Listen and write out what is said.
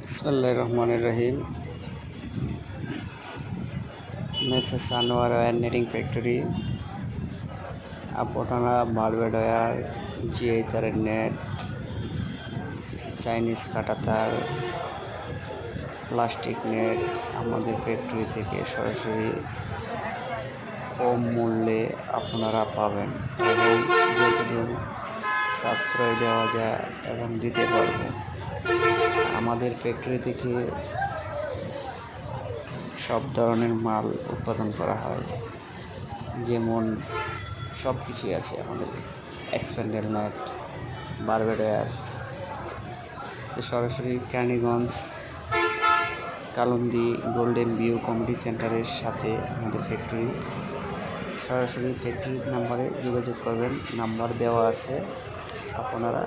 বিসমিল্লাহির রহমানির রহিম। মেসেস Anwar wire netting factory. আপনারা বারবেড ওয়্যার, জিআই তারের নেট, চাইনিজ কাঁটাতার, প্লাস্টিক নেট আমাদের ফ্যাক্টরি থেকে সরাসরি কম মূল্যে আপনারা পাবেন এবং যতদিন সাশ্রয় দেওয়া যায় এবং দিতে পারবো। আমাদের ফ্যাক্টরি থেকে সব ধরনের মাল উৎপাদন করা হয়, যেমন সব কিছুই আছে আমাদের কাছে। এক্সপ্যান্ডেল নেট, বারবেড ওয়্যার। তো সরাসরি Keraniganj Kalandi golden view community সেন্টারের সাথে আমাদের ফ্যাক্টরি। সরাসরি ফ্যাক্টরির নাম্বারে যোগাযোগ করবেন, নাম্বার দেওয়া আছে। আপনারা